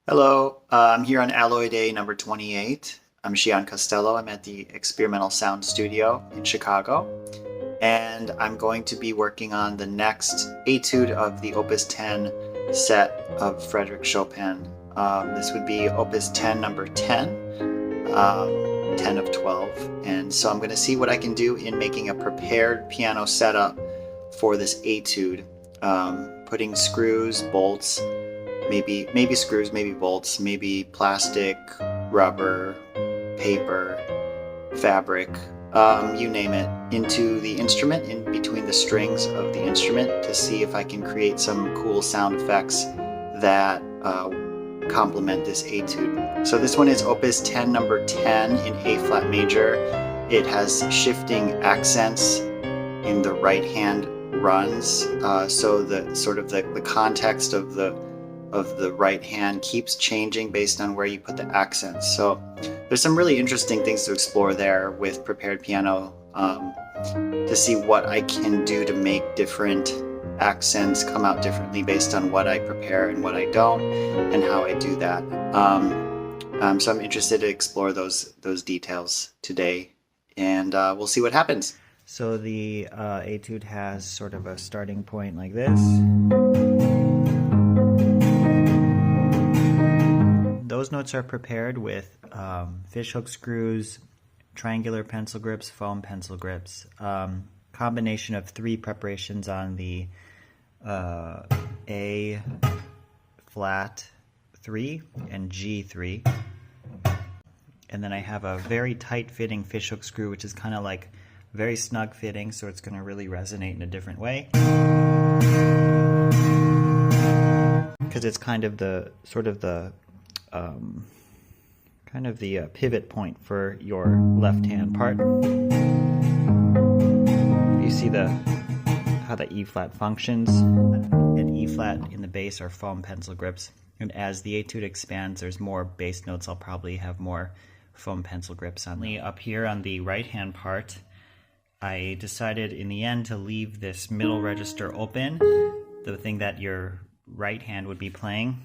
Hello, I'm here on Alloy Day number 28. I'm Gian Costello. I'm at the Experimental Sound Studio in Chicago, and I'm going to be working on the next etude of the Opus 10 set of Frederic Chopin. This would be Opus 10 number 10, 10 of 12, and so I'm going to see what I can do in making a prepared piano setup for this etude, putting screws, bolts, maybe screws, maybe bolts, maybe plastic, rubber, paper, fabric, you name it, into the instrument, in between the strings of the instrument, to see if I can create some cool sound effects that complement this etude. So this one is Opus 10 number 10 in A flat major. It has shifting accents in the right hand runs, so the context of the right hand keeps changing based on where you put the accents. So there's some really interesting things to explore there with prepared piano, to see what I can do to make different accents come out differently based on what I prepare and what I don't, and how I do that. So I'm interested to explore those details today, and we'll see what happens. So the etude has sort of a starting point like this. Those notes are prepared with fishhook screws, triangular pencil grips, foam pencil grips, combination of 3 preparations on the A flat 3 and G 3. And then I have a very tight fitting fishhook screw, which is kind of like very snug fitting, so it's going to really resonate in a different way. Because it's kind of the pivot point for your left hand part. You see how the E flat functions. And E flat in the bass are foam pencil grips. And as the etude expands, there's more bass notes. I'll probably have more foam pencil grips on them. Up here on the right hand part, I decided in the end to leave this middle register open, the thing that your right hand would be playing.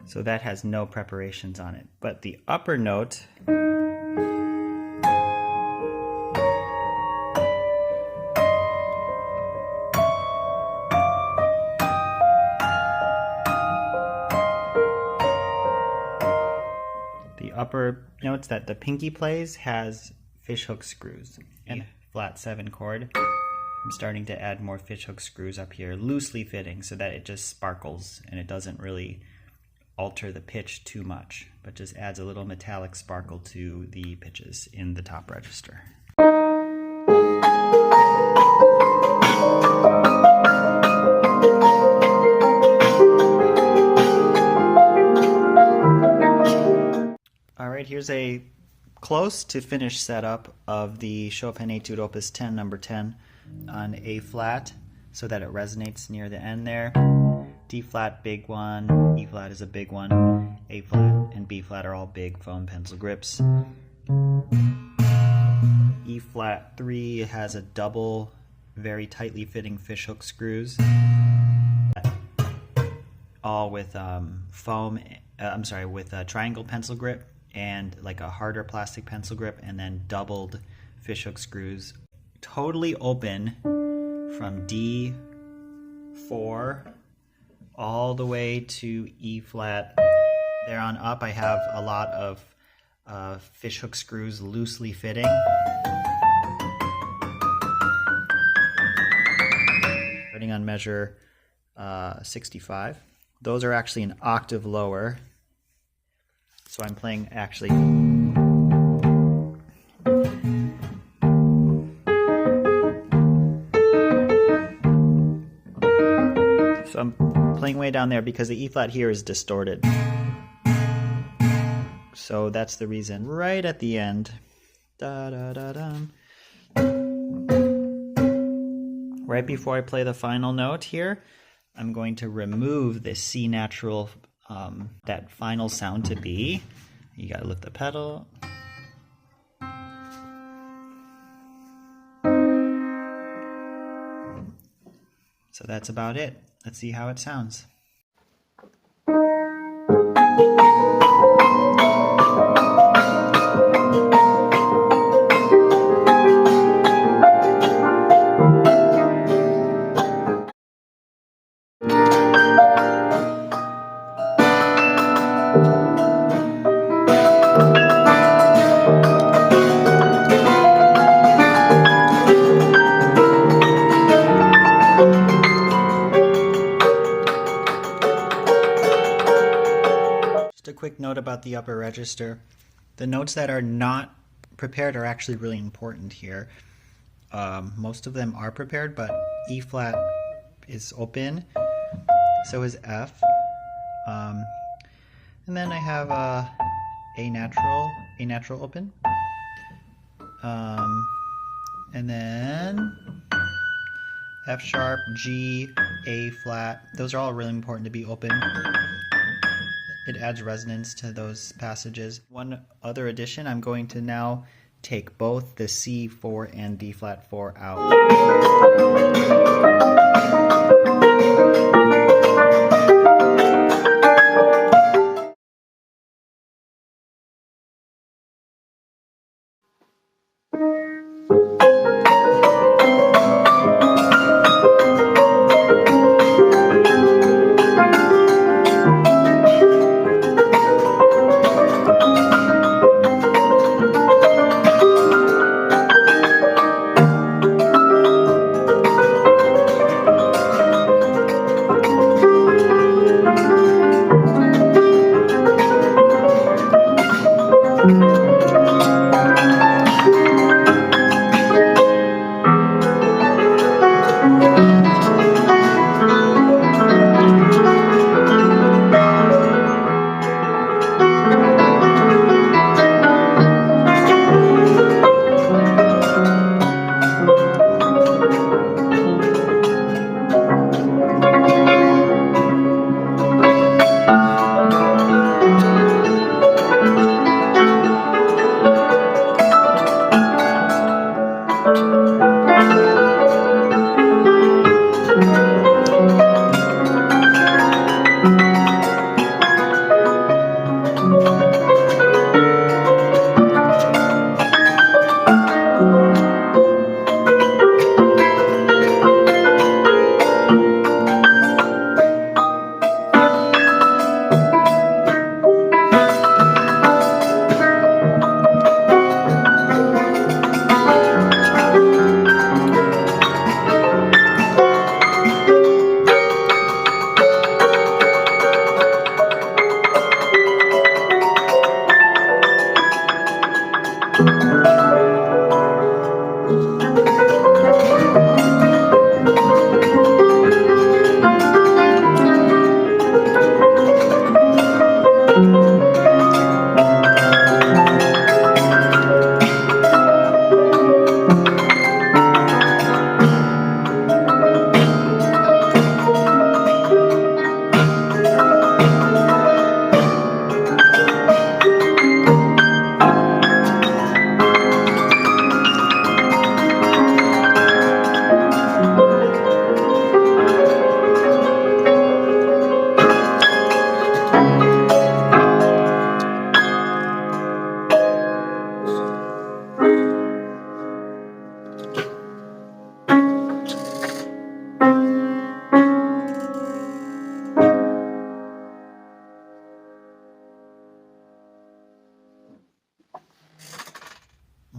So that has no preparations on it. But the upper note, notes that the pinky plays has fishhook screws and flat 7 chord. I'm starting to add more fishhook screws up here, loosely fitting, so that it just sparkles and it doesn't really alter the pitch too much, but just adds a little metallic sparkle to the pitches in the top register. Alright, here's a close to finished setup of the Chopin Etude Opus 10 number 10 on A flat, so that it resonates near the end there. D flat, big one, E flat is a big one, A flat and B flat are all big foam pencil grips. E flat 3 has a double, very tightly fitting fishhook screws, all with with a triangle pencil grip and like a harder plastic pencil grip, and then doubled fishhook screws. Totally open from D4 all the way to E flat. There on up I have a lot of fishhook screws loosely fitting. Starting on measure 65. Those are actually an octave lower. So I'm playing actually. So I'm playing way down there because the E flat here is distorted. So that's the reason. Right at the end, right before I play the final note here, I'm going to remove the C natural, that final sound to B. You gotta lift the pedal. So that's about it. Let's see how it sounds. Just a quick note about the upper register. The notes that are not prepared are actually really important here. Most of them are prepared, but E flat is open, so is F. And then I have A natural open. And then F sharp, G, A flat. Those are all really important to be open. It adds resonance to those passages. One other addition, I'm going to now take both the C4 and D flat 4 out.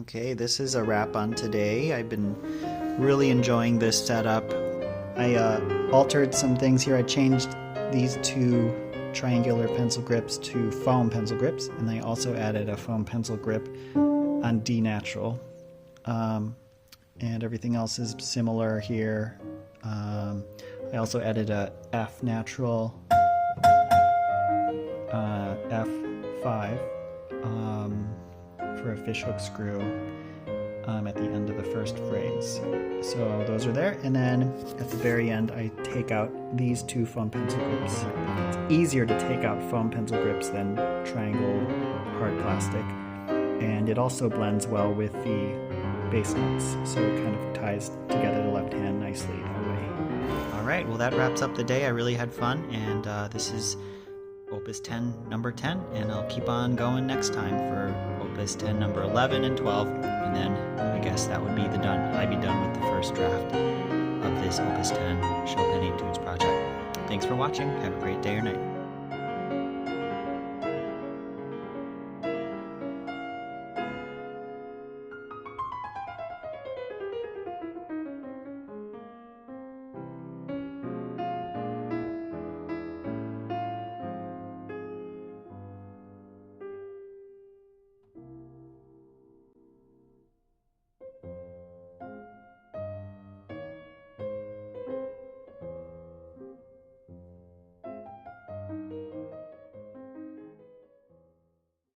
Okay, this is a wrap on today. I've been really enjoying this setup. I altered some things here. I changed these two triangular pencil grips to foam pencil grips, and I also added a foam pencil grip on D natural. And everything else is similar here. I also added a F natural, F5 for a fishhook screw at the end of the first phrase. So those are there, and then at the very end I take out these two foam pencil grips. It's easier to take out foam pencil grips than triangle hard plastic, and it also blends well with the bass notes, so it kind of ties together the left hand nicely that way. All right, well, that wraps up the day. I really had fun, and this is Opus 10, number 10, and I'll keep on going next time for Opus 10, number 11 and 12, and then I guess that would be I'd be done with the first draft of this Opus 10 Chopin Etudes project. Thanks for watching. Have a great day or night.